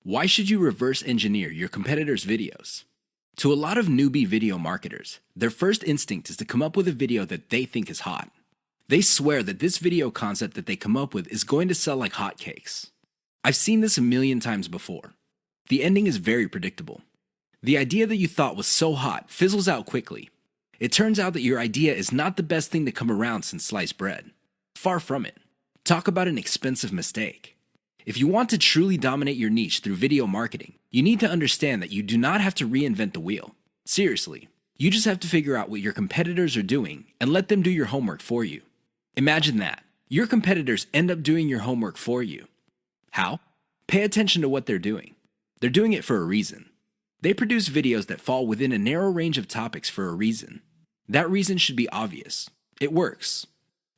Why should you reverse engineer your competitors' videos? To a lot of newbie video marketers, their first instinct is to come up with a video that they think is hot. They swear that this video concept that they come up with is going to sell like hotcakes. I've seen this a million times before. The ending is very predictable. The idea that you thought was so hot fizzles out quickly. It turns out that your idea is not the best thing to come around since sliced bread. Far from it. Talk about an expensive mistake. If you want to truly dominate your niche through video marketing, you need to understand that you do not have to reinvent the wheel. Seriously, you just have to figure out what your competitors are doing and let them do your homework for you. Imagine that. Your competitors end up doing your homework for you. How? Pay attention to what they're doing. They're doing it for a reason. They produce videos that fall within a narrow range of topics for a reason. That reason should be obvious. It works.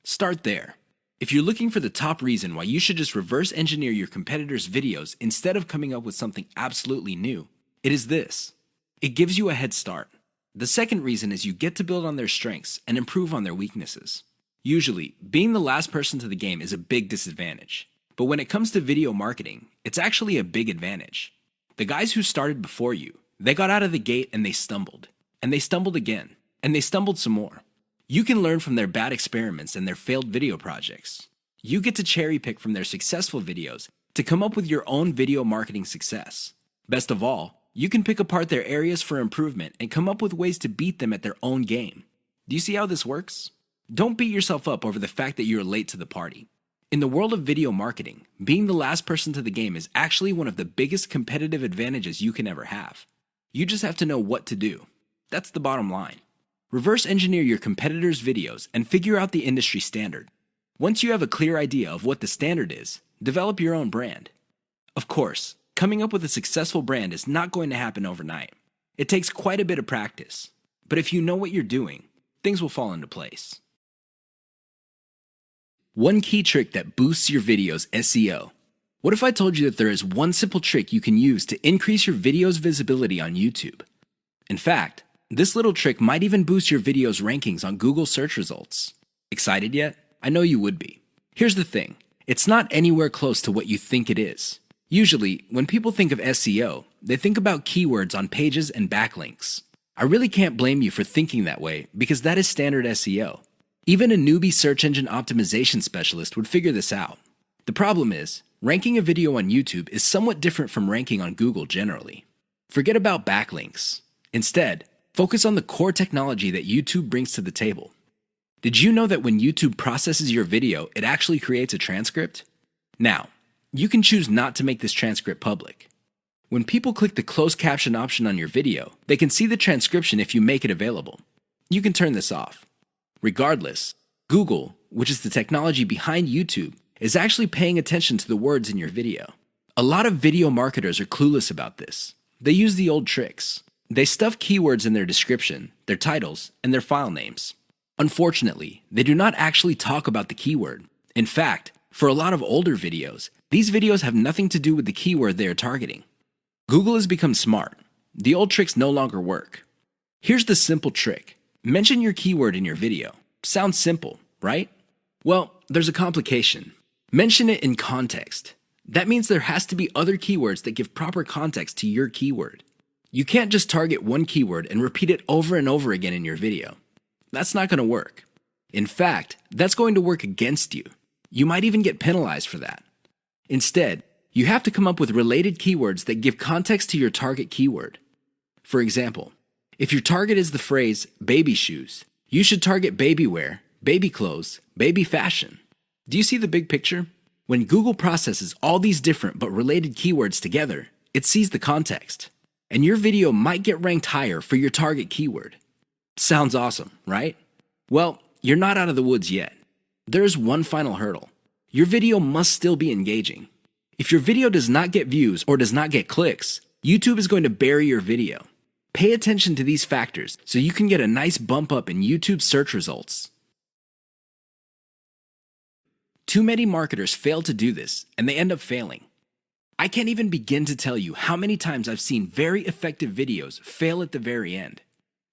Start there. If you're looking for the top reason why you should just reverse engineer your competitors' videos instead of coming up with something absolutely new, it is this. It gives you a head start. The second reason is you get to build on their strengths and improve on their weaknesses. Usually, being the last person to the game is a big disadvantage. But when it comes to video marketing, it's actually a big advantage. The guys who started before you, they got out of the gate and they stumbled. And they stumbled again. And they stumbled some more. You can learn from their bad experiments and their failed video projects. You get to cherry pick from their successful videos to come up with your own video marketing success. Best of all, you can pick apart their areas for improvement and come up with ways to beat them at their own game. Do you see how this works? Don't beat yourself up over the fact that you're late to the party. In the world of video marketing, being the last person to the game is actually one of the biggest competitive advantages you can ever have. You just have to know what to do. That's the bottom line. Reverse engineer your competitors' videos and figure out the industry standard. Once you have a clear idea of what the standard is, develop your own brand. Of course, coming up with a successful brand is not going to happen overnight. It takes quite a bit of practice. But if you know what you're doing, things will fall into place. One key trick that boosts your video's SEO. What if I told you that there is one simple trick you can use to increase your video's visibility on YouTube? In fact, this little trick might even boost your video's rankings on Google search results. Excited yet? I know you would be. Here's the thing. It's not anywhere close to what you think it is. Usually, when people think of SEO, they think about keywords on pages and backlinks. I really can't blame you for thinking that way because that is standard SEO. Even a newbie search engine optimization specialist would figure this out. The problem is, ranking a video on YouTube is somewhat different from ranking on Google generally. Forget about backlinks. Instead, focus on the core technology that YouTube brings to the table. Did you know that when YouTube processes your video, it actually creates a transcript? Now, you can choose not to make this transcript public. When people click the closed caption option on your video, they can see the transcription if you make it available. You can turn this off. Regardless, Google, which is the technology behind YouTube, is actually paying attention to the words in your video. A lot of video marketers are clueless about this. They use the old tricks. They stuff keywords in their description, their titles, and their file names. Unfortunately, they do not actually talk about the keyword. In fact, for a lot of older videos, these videos have nothing to do with the keyword they are targeting. Google has become smart. The old tricks no longer work. Here's the simple trick. Mention your keyword in your video. Sounds simple, right? Well, there's a complication. Mention it in context. That means there has to be other keywords that give proper context to your keyword. You can't just target one keyword and repeat it over and over again in your video. That's not going to work. In fact, that's going to work against you. You might even get penalized for that. Instead, you have to come up with related keywords that give context to your target keyword. For example, if your target is the phrase baby shoes, you should target baby wear, baby clothes, baby fashion. Do you see the big picture? When Google processes all these different but related keywords together, it sees the context. And your video might get ranked higher for your target keyword. Sounds awesome, right? Well, you're not out of the woods yet. There is one final hurdle. Your video must still be engaging. If your video does not get views or does not get clicks, YouTube is going to bury your video. Pay attention to these factors so you can get a nice bump up in YouTube search results. Too many marketers fail to do this, and they end up failing. I can't even begin to tell you how many times I've seen very effective videos fail at the very end.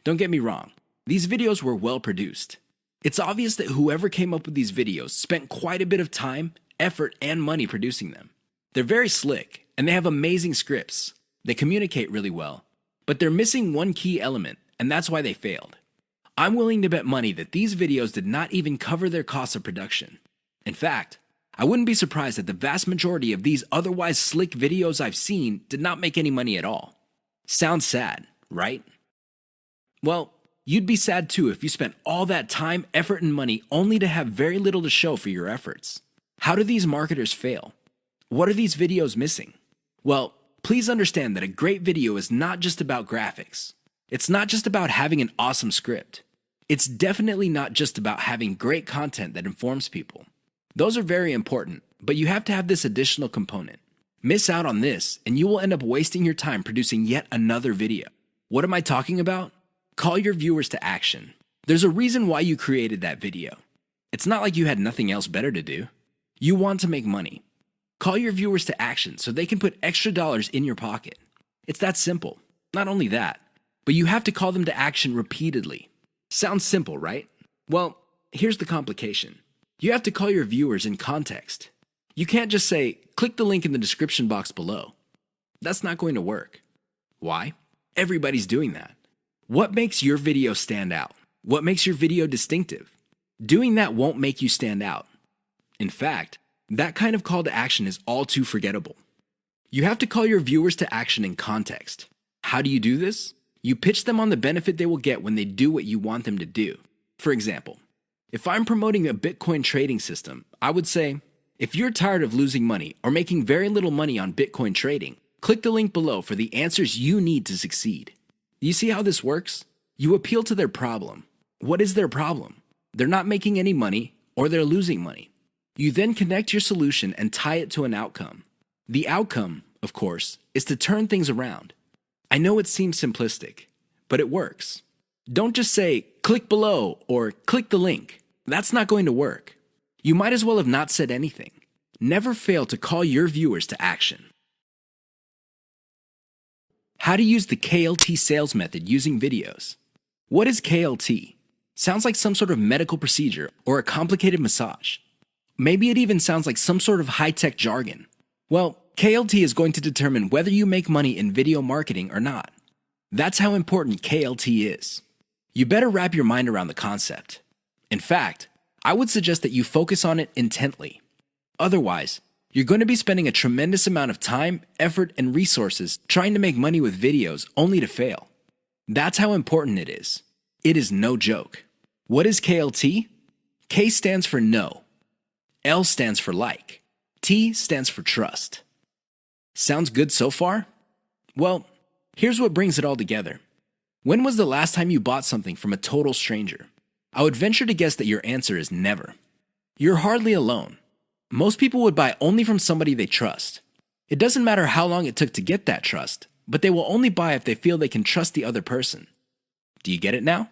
Don't get me wrong, these videos were well produced. It's obvious that whoever came up with these videos spent quite a bit of time, effort, and money producing them. They're very slick, and they have amazing scripts. They communicate really well, but they're missing one key element, and that's why they failed. I'm willing to bet money that these videos did not even cover their costs of production. In fact, I wouldn't be surprised that the vast majority of these otherwise slick videos I've seen did not make any money at all. Sounds sad, right? Well, you'd be sad too if you spent all that time, effort, and money only to have very little to show for your efforts. How do these marketers fail? What are these videos missing? Well, please understand that a great video is not just about graphics. It's not just about having an awesome script. It's definitely not just about having great content that informs people. Those are very important, but you have to have this additional component. Miss out on this, and you will end up wasting your time producing yet another video. What am I talking about? Call your viewers to action. There's a reason why you created that video. It's not like you had nothing else better to do. You want to make money. Call your viewers to action so they can put extra dollars in your pocket. It's that simple. Not only that, but you have to call them to action repeatedly. Sounds simple, right? Well, here's the complication. You have to call your viewers in context. You can't just say, click the link in the description box below. That's not going to work. Why? Everybody's doing that. What makes your video stand out? What makes your video distinctive? Doing that won't make you stand out. In fact, that kind of call to action is all too forgettable. You have to call your viewers to action in context. How do you do this? You pitch them on the benefit they will get when they do what you want them to do. For example, if I'm promoting a Bitcoin trading system, I would say, if you're tired of losing money or making very little money on Bitcoin trading, click the link below for the answers you need to succeed. You see how this works? You appeal to their problem. What is their problem? They're not making any money or they're losing money. You then connect your solution and tie it to an outcome. The outcome, of course, is to turn things around. I know it seems simplistic, but it works. Don't just say, click below or click the link. That's not going to work. You might as well have not said anything. Never fail to call your viewers to action. How to use the KLT sales method using videos. What is KLT? Sounds like some sort of medical procedure or a complicated massage. Maybe it even sounds like some sort of high-tech jargon. Well, KLT is going to determine whether you make money in video marketing or not. That's how important KLT is. You better wrap your mind around the concept. In fact, I would suggest that you focus on it intently. Otherwise, you're going to be spending a tremendous amount of time, effort, and resources trying to make money with videos only to fail. That's how important it is. It is no joke. What is KLT? K stands for no. L stands for like. T stands for trust. Sounds good so far? Well, here's what brings it all together. When was the last time you bought something from a total stranger? I would venture to guess that your answer is never. You're hardly alone. Most people would buy only from somebody they trust. It doesn't matter how long it took to get that trust, but they will only buy if they feel they can trust the other person. Do you get it now?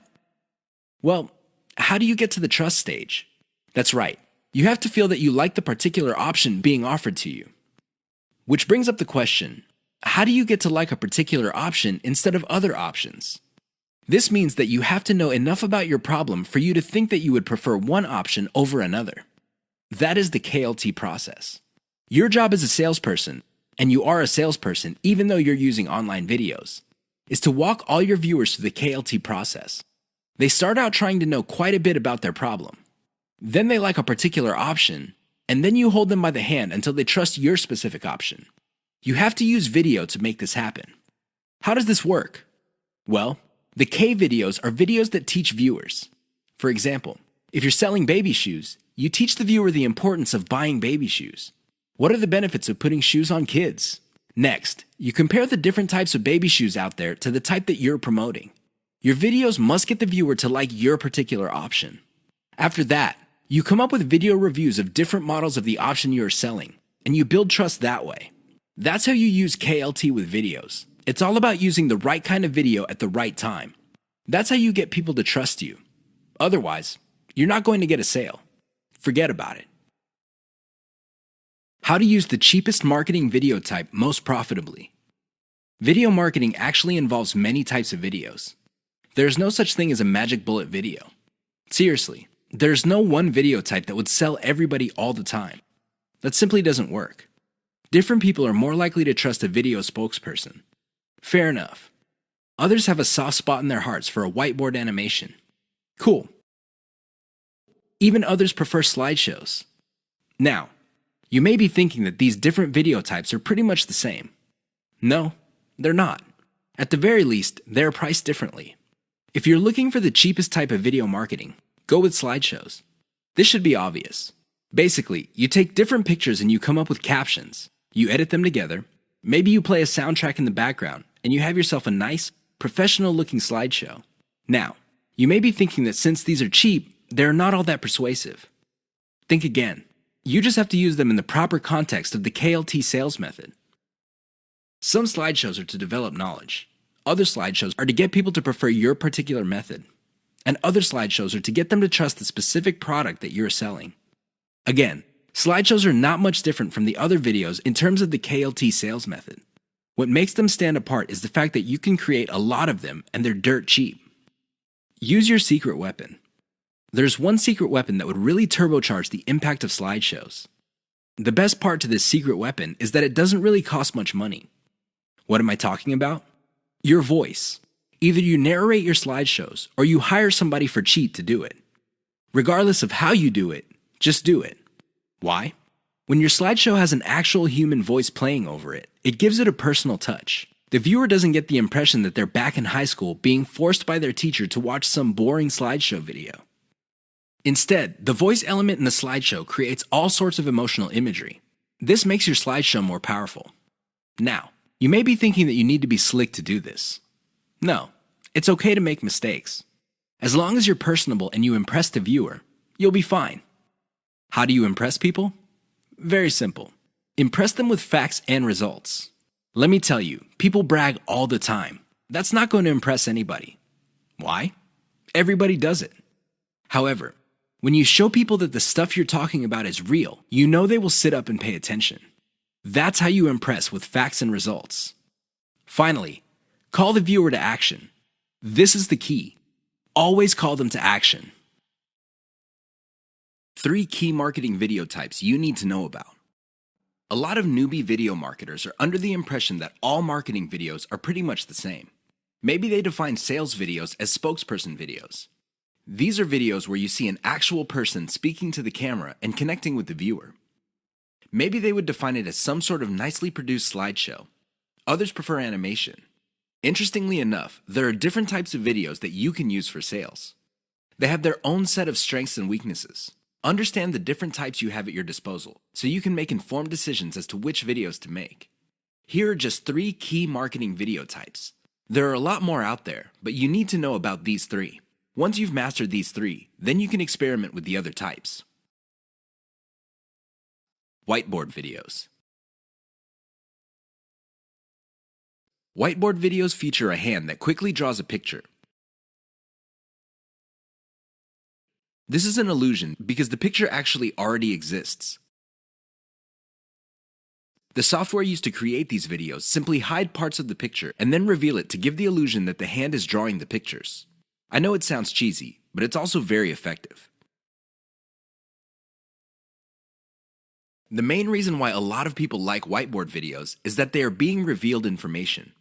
Well, how do you get to the trust stage? That's right. You have to feel that you like the particular option being offered to you. Which brings up the question, how do you get to like a particular option instead of other options? This means that you have to know enough about your problem for you to think that you would prefer one option over another. That is the KLT process. Your job as a salesperson, and you are a salesperson even though you're using online videos, is to walk all your viewers through the KLT process. They start out trying to know quite a bit about their problem. Then they like a particular option, and then you hold them by the hand until they trust your specific option. You have to use video to make this happen. How does this work? Well, the K videos are videos that teach viewers. For example, if you're selling baby shoes, you teach the viewer the importance of buying baby shoes. What are the benefits of putting shoes on kids? Next, you compare the different types of baby shoes out there to the type that you're promoting. Your videos must get the viewer to like your particular option. After that, you come up with video reviews of different models of the option you are selling, and you build trust that way. That's how you use KLT with videos. It's all about using the right kind of video at the right time. That's how you get people to trust you. Otherwise, you're not going to get a sale. Forget about it. How to use the cheapest marketing video type most profitably. Video marketing actually involves many types of videos. There's no such thing as a magic bullet video. Seriously, there's no one video type that would sell everybody all the time. That simply doesn't work. Different people are more likely to trust a video spokesperson. Fair enough. Others have a soft spot in their hearts for a whiteboard animation. Cool. Even others prefer slideshows. Now, you may be thinking that these different video types are pretty much the same. No, they're not. At the very least, they're priced differently. If you're looking for the cheapest type of video marketing, go with slideshows. This should be obvious. Basically, you take different pictures and you come up with captions. You edit them together. Maybe you play a soundtrack in the background and you have yourself a nice, professional-looking slideshow. Now, you may be thinking that since these are cheap, they're not all that persuasive. Think again. You just have to use them in the proper context of the KLT sales method. Some slideshows are to develop knowledge. Other slideshows are to get people to prefer your particular method. And other slideshows are to get them to trust the specific product that you're selling. Again, slideshows are not much different from the other videos in terms of the KLT sales method. What makes them stand apart is the fact that you can create a lot of them and they're dirt cheap. Use your secret weapon. There's one secret weapon that would really turbocharge the impact of slideshows. The best part to this secret weapon is that it doesn't really cost much money. What am I talking about? Your voice. Either you narrate your slideshows or you hire somebody for cheap to do it. Regardless of how you do it, just do it. Why? When your slideshow has an actual human voice playing over it, it gives it a personal touch. The viewer doesn't get the impression that they're back in high school being forced by their teacher to watch some boring slideshow video. Instead, the voice element in the slideshow creates all sorts of emotional imagery. This makes your slideshow more powerful. Now, you may be thinking that you need to be slick to do this. No, it's okay to make mistakes. As long as you're personable and you impress the viewer, you'll be fine. How do you impress people? Very simple. Impress them with facts and results. Let me tell you, people brag all the time. That's not going to impress anybody. Why? Everybody does it. However, when you show people that the stuff you're talking about is real, you know they will sit up and pay attention. That's how you impress with facts and results. Finally, call the viewer to action. This is the key. Always call them to action. 3 key marketing video types you need to know about. A lot of newbie video marketers are under the impression that all marketing videos are pretty much the same. Maybe they define sales videos as spokesperson videos. These are videos where you see an actual person speaking to the camera and connecting with the viewer. Maybe they would define it as some sort of nicely produced slideshow. Others prefer animation. Interestingly enough, there are different types of videos that you can use for sales. They have their own set of strengths and weaknesses. Understand the different types you have at your disposal so you can make informed decisions as to which videos to make. Here are just 3 key marketing video types. There are a lot more out there, but you need to know about these 3. Once you've mastered these 3, then you can experiment with the other types. Whiteboard videos. Whiteboard videos feature a hand that quickly draws a picture. This is an illusion because the picture actually already exists. The software used to create these videos simply hide parts of the picture and then reveal it to give the illusion that the hand is drawing the pictures. I know it sounds cheesy, but it's also very effective. The main reason why a lot of people like whiteboard videos is that they are being revealed information.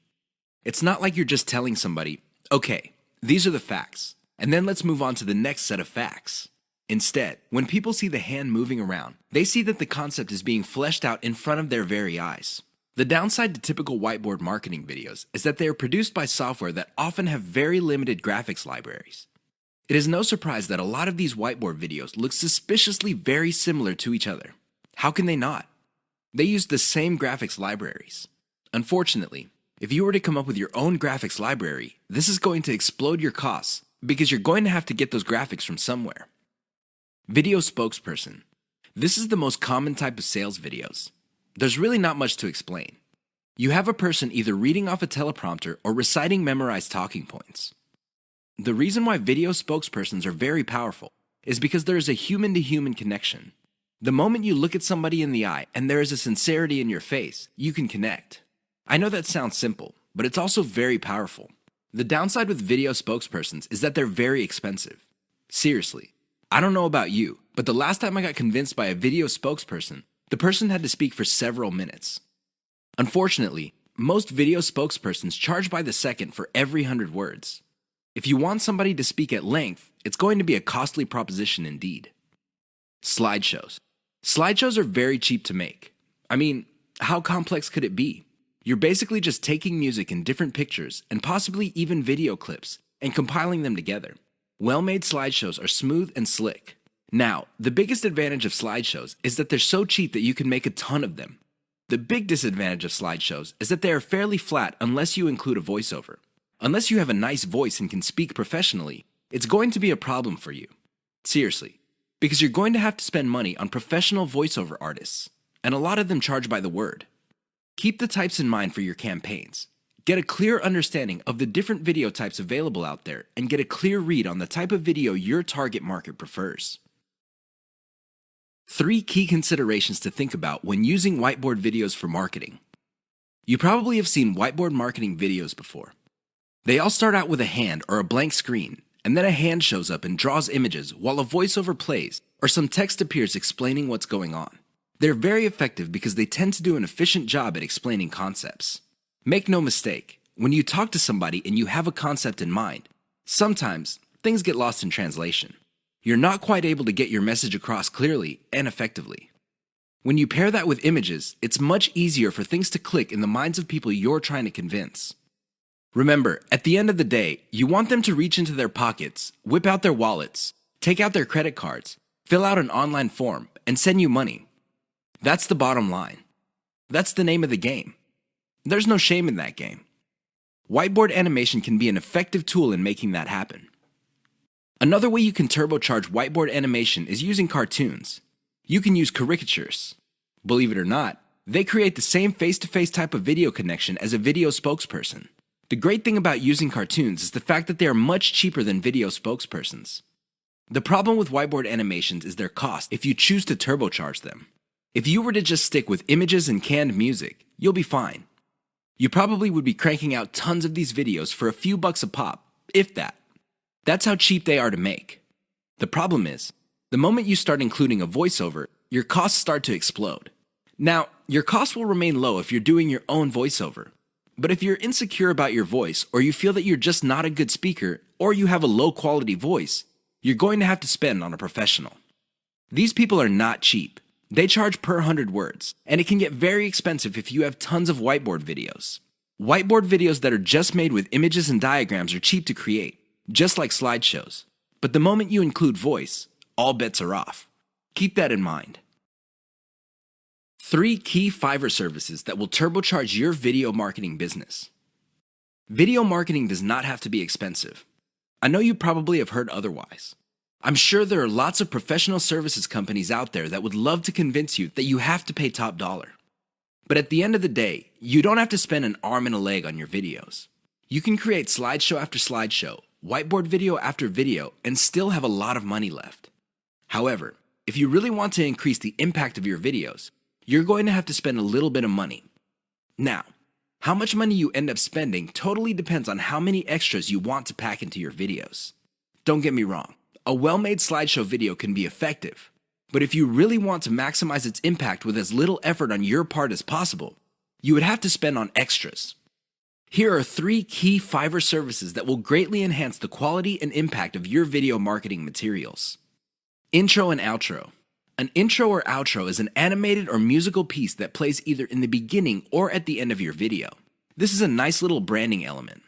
It's not like you're just telling somebody, okay, these are the facts, and then let's move on to the next set of facts. Instead, when people see the hand moving around, they see that the concept is being fleshed out in front of their very eyes. The downside to typical whiteboard marketing videos is that they are produced by software that often have very limited graphics libraries. It is no surprise that a lot of these whiteboard videos look suspiciously very similar to each other. How can they not? They use the same graphics libraries. Unfortunately, if you were to come up with your own graphics library, this is going to explode your costs because you're going to have to get those graphics from somewhere. Video spokesperson. This is the most common type of sales videos. There's really not much to explain. You have a person either reading off a teleprompter or reciting memorized talking points. The reason why video spokespersons are very powerful is because there is a human-to-human connection. The moment you look at somebody in the eye and there is a sincerity in your face, you can connect. I know that sounds simple, but it's also very powerful. The downside with video spokespersons is that they're very expensive. Seriously, I don't know about you, but the last time I got convinced by a video spokesperson, The person had to speak for several minutes. Unfortunately, most video spokespersons charge by the second for every 100 words. If you want somebody to speak at length, it's going to be a costly proposition indeed. Slideshows. Slideshows are very cheap to make. I mean, how complex could it be? You're basically just taking music in different pictures and possibly even video clips and compiling them together. Well-made slideshows are smooth and slick. Now, the biggest advantage of slideshows is that they're so cheap that you can make a ton of them. The big disadvantage of slideshows is that they are fairly flat unless you include a voiceover. Unless you have a nice voice and can speak professionally, it's going to be a problem for you. Seriously, because you're going to have to spend money on professional voiceover artists, and a lot of them charge by the word. Keep the types in mind for your campaigns. Get a clear understanding of the different video types available out there and get a clear read on the type of video your target market prefers. 3 key considerations to think about when using whiteboard videos for marketing. You probably have seen whiteboard marketing videos before. They all start out with a hand or a blank screen, and then a hand shows up and draws images while a voiceover plays or some text appears explaining what's going on. They're very effective because they tend to do an efficient job at explaining concepts. Make no mistake, when you talk to somebody and you have a concept in mind, sometimes things get lost in translation. You're not quite able to get your message across clearly and effectively. When you pair that with images, it's much easier for things to click in the minds of people you're trying to convince. Remember, at the end of the day, you want them to reach into their pockets, whip out their wallets, take out their credit cards, fill out an online form, and send you money. That's the bottom line. That's the name of the game. There's no shame in that game. Whiteboard animation can be an effective tool in making that happen. Another way you can turbocharge whiteboard animation is using cartoons. You can use caricatures. Believe it or not, they create the same face-to-face type of video connection as a video spokesperson. The great thing about using cartoons is the fact that they are much cheaper than video spokespersons. The problem with whiteboard animations is their cost if you choose to turbocharge them. If you were to just stick with images and canned music, you'll be fine. You probably would be cranking out tons of these videos for a few bucks a pop, if that. That's how cheap they are to make. The problem is, the moment you start including a voiceover, your costs start to explode. Now, your costs will remain low if you're doing your own voiceover. But if you're insecure about your voice, or you feel that you're just not a good speaker, or you have a low quality voice, you're going to have to spend on a professional. These people are not cheap. They charge per 100 words, and it can get very expensive if you have tons of whiteboard videos. Whiteboard videos that are just made with images and diagrams are cheap to create, just like slideshows. But the moment you include voice, all bets are off. Keep that in mind. 3 key Fiverr services that will turbocharge your video marketing business. Video marketing does not have to be expensive. I know you probably have heard otherwise. I'm sure there are lots of professional services companies out there that would love to convince you that you have to pay top dollar. But at the end of the day, you don't have to spend an arm and a leg on your videos. You can create slideshow after slideshow, whiteboard video after video, and still have a lot of money left. However, if you really want to increase the impact of your videos, you're going to have to spend a little bit of money. Now, how much money you end up spending totally depends on how many extras you want to pack into your videos. Don't get me wrong, a well-made slideshow video can be effective, but if you really want to maximize its impact with as little effort on your part as possible, you would have to spend on extras. Here are 3 key Fiverr services that will greatly enhance the quality and impact of your video marketing materials. Intro and outro. An intro or outro is an animated or musical piece that plays either in the beginning or at the end of your video. This is a nice little branding element.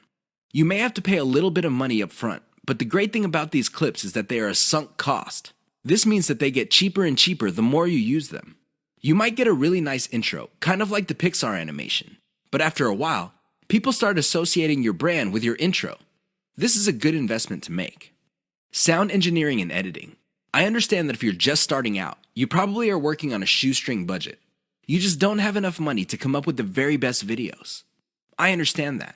You may have to pay a little bit of money up front, but the great thing about these clips is that they are a sunk cost. This means that they get cheaper and cheaper the more you use them. You might get a really nice intro, kind of like the Pixar animation, but after a while, people start associating your brand with your intro. This is a good investment to make. Sound engineering and editing. I understand that if you're just starting out, you probably are working on a shoestring budget. You just don't have enough money to come up with the very best videos. I understand that.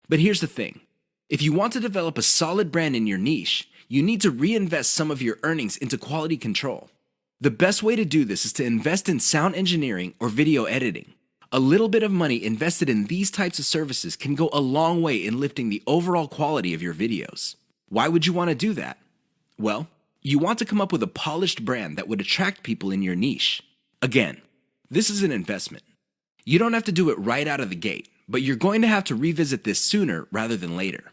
But here's the thing. If you want to develop a solid brand in your niche, you need to reinvest some of your earnings into quality control. The best way to do this is to invest in sound engineering or video editing. A little bit of money invested in these types of services can go a long way in lifting the overall quality of your videos. Why would you want to do that? Well, you want to come up with a polished brand that would attract people in your niche. Again, this is an investment. You don't have to do it right out of the gate, but you're going to have to revisit this sooner rather than later.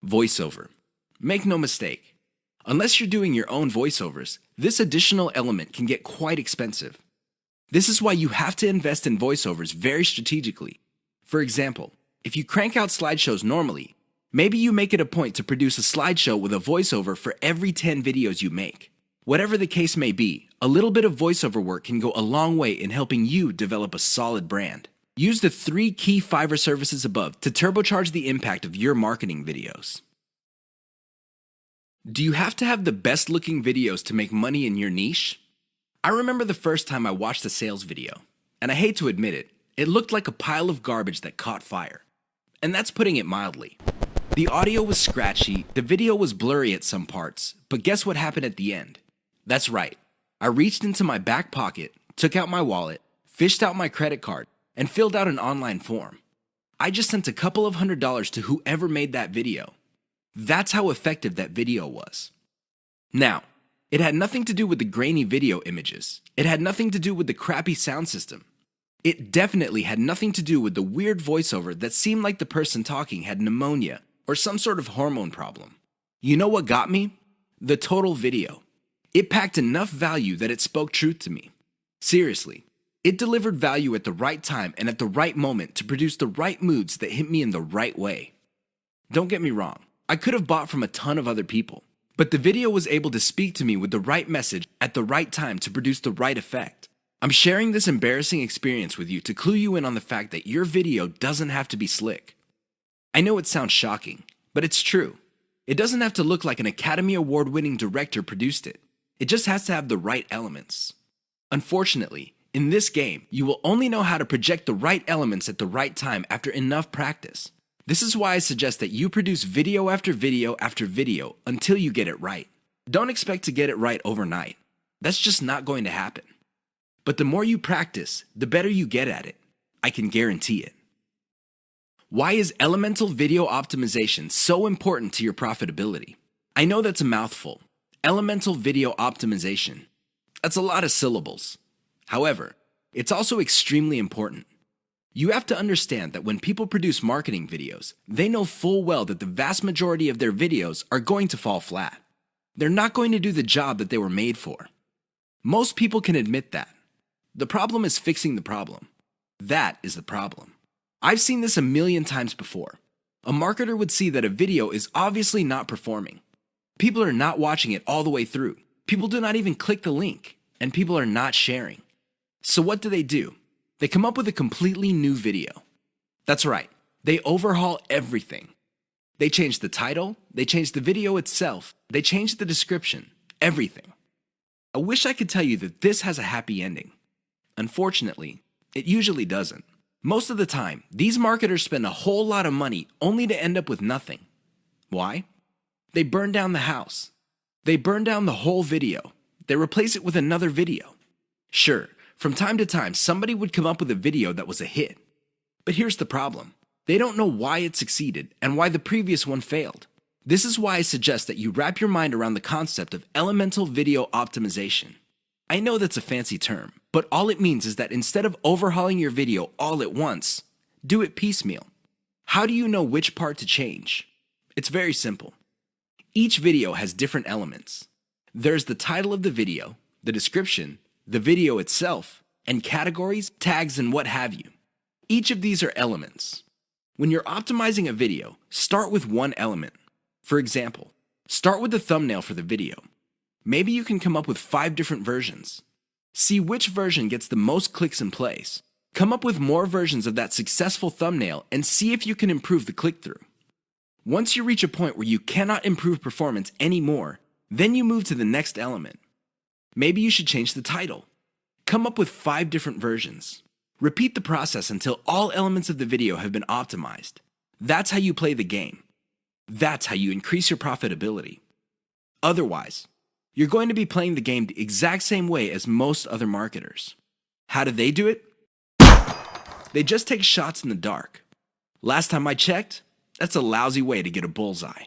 Voiceover. Make no mistake. Unless you're doing your own voiceovers, this additional element can get quite expensive. This is why you have to invest in voiceovers very strategically. For example, if you crank out slideshows normally, maybe you make it a point to produce a slideshow with a voiceover for every 10 videos you make. Whatever the case may be, a little bit of voiceover work can go a long way in helping you develop a solid brand. Use the 3 key Fiverr services above to turbocharge the impact of your marketing videos. Do you have to have the best looking videos to make money in your niche? I remember the first time I watched a sales video, and I hate to admit it, it looked like a pile of garbage that caught fire. And that's putting it mildly. The audio was scratchy, the video was blurry at some parts, but guess what happened at the end? That's right. I reached into my back pocket, took out my wallet, fished out my credit card, and filled out an online form. I just sent a couple of $100s to whoever made that video. That's how effective that video was. Now, it had nothing to do with the grainy video images. It had nothing to do with the crappy sound system. It definitely had nothing to do with the weird voiceover that seemed like the person talking had pneumonia or some sort of hormone problem. You know what got me? The total video. It packed enough value that it spoke truth to me. Seriously, it delivered value at the right time and at the right moment to produce the right moods that hit me in the right way. Don't get me wrong, I could have bought from a ton of other people, but the video was able to speak to me with the right message at the right time to produce the right effect. I'm sharing this embarrassing experience with you to clue you in on the fact that your video doesn't have to be slick. I know it sounds shocking, but it's true. It doesn't have to look like an Academy Award-winning director produced it. It just has to have the right elements. Unfortunately, in this game, you will only know how to project the right elements at the right time after enough practice. This is why I suggest that you produce video after video after video until you get it right. Don't expect to get it right overnight. That's just not going to happen. But the more you practice, the better you get at it. I can guarantee it. Why is elemental video optimization so important to your profitability? I know that's a mouthful. Elemental video optimization. That's a lot of syllables. However, it's also extremely important. You have to understand that when people produce marketing videos, they know full well that the vast majority of their videos are going to fall flat. They're not going to do the job that they were made for. Most people can admit that. The problem is fixing the problem. That is the problem. I've seen this a million times before. A marketer would see that a video is obviously not performing. People are not watching it all the way through. People do not even click the link, and people are not sharing. So what do? They come up with a completely new video. That's right, they overhaul everything. They change the title, they change the video itself, they change the description, everything. I wish I could tell you that this has a happy ending. Unfortunately, it usually doesn't. Most of the time, these marketers spend a whole lot of money only to end up with nothing. Why? They burn down the house. They burn down the whole video. They replace it with another video. Sure, from time to time, somebody would come up with a video that was a hit. But here's the problem. They don't know why it succeeded and why the previous one failed. This is why I suggest that you wrap your mind around the concept of elemental video optimization. I know that's a fancy term, but all it means is that instead of overhauling your video all at once, do it piecemeal. How do you know which part to change? It's very simple. Each video has different elements. There's the title of the video, the description, the video itself, and categories, tags, and what have you. Each of these are elements. When you're optimizing a video, start with one element. For example, start with the thumbnail for the video. Maybe you can come up with 5 different versions. See which version gets the most clicks and plays. Come up with more versions of that successful thumbnail and see if you can improve the click-through. Once you reach a point where you cannot improve performance anymore, then you move to the next element. Maybe you should change the title. Come up with 5 different versions. Repeat the process until all elements of the video have been optimized. That's how you play the game. That's how you increase your profitability. Otherwise, you're going to be playing the game the exact same way as most other marketers. How do they do it? They just take shots in the dark. Last time I checked, that's a lousy way to get a bullseye.